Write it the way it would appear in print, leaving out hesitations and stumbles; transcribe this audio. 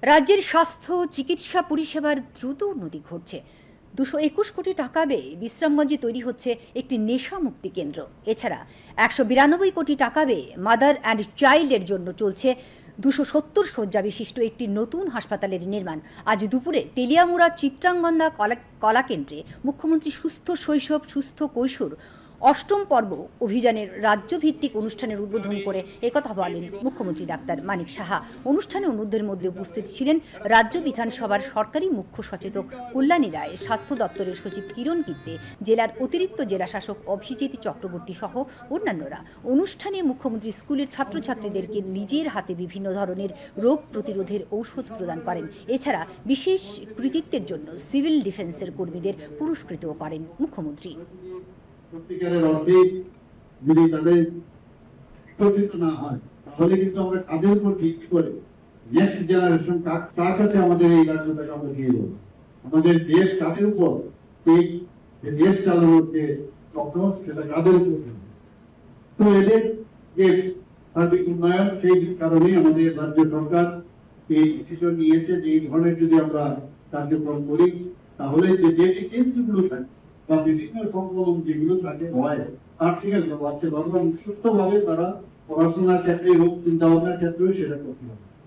রাজ্যের স্বাস্থ্য চিকিৎসা পরিষেবার দ্রুত উন্নতি ঘটছে। 221 কোটি টাকা ব্যয়ে বিশ্রামগঞ্জে তৈরি হচ্ছে একটি নেশা মুক্তি কেন্দ্র। এছাড়া 192 কোটি টাকা ব্যয়ে মাদার অ্যান্ড চাইল্ডের জন্য চলছে 270 শয্যা বিশিষ্ট একটি নতুন হাসপাতালের নির্মাণ। আজ দুপুরে তেলিয়ামুড়া চিত্রাঙ্গন্দা কলাকেন্দ্রে মুখ্যমন্ত্রী সুস্থ শৈশব সুস্থ কৈশোর অষ্টম পর্ব অভিযানের রাজ্যভিত্তিক অনুষ্ঠানের উদ্বোধন করে একথা বলেন মুখ্যমন্ত্রী ডাক্তার মানিক সাহা। অনুষ্ঠানে অন্যদের মধ্যে উপস্থিত ছিলেন রাজ্য বিধানসভার সরকারি মুখ্য সচেতক কল্যাণী রায়, স্বাস্থ্য দপ্তরের সচিব কিরণ গিত্তে, জেলার অতিরিক্ত জেলাশাসক অভিজিৎ চক্রবর্তী সহ অন্যান্যরা। অনুষ্ঠানে মুখ্যমন্ত্রী স্কুলের ছাত্রছাত্রীদেরকে নিজের হাতে বিভিন্ন ধরনের রোগ প্রতিরোধের ঔষধ প্রদান করেন। এছাড়া বিশেষ কৃতিত্বের জন্য সিভিল ডিফেন্সের কর্মীদের পুরস্কৃতও করেন মুখ্যমন্ত্রী। সত্যিকারের অর্থে যদি তাদের একত্রিত না হয় তাহলে কিন্তু আমরা তাদের উপর ভিত্তি করে নেক্সট জেনারেশন কার কাছে আমাদের এই রাজ্যটাকে আমরা দিয়ে দেবো, আমাদের দেশ কাদের উপর, সেই দেশ চালানোর যে স্বপ্ন সেটা কাদের উপর। তো এদের যে সার্বিক উন্নয়ন, সেই কারণে আমাদের রাজ্য সরকার এই ডিসিশন নিয়েছে যে এই ধরনের যদি আমরা কার্যক্রম করি তাহলে যে ডেফিসিয়েন্সি গুলো থাকে বা বিভিন্ন সংক্রমণ যেগুলো তাকে হয় তার থেকে বাঁচতে পারবো এবং সুস্থভাবে তারা পড়াশোনার ক্ষেত্রে, রোগ চিন্তা ভাবনার ক্ষেত্রেও সেটা করতে হবে।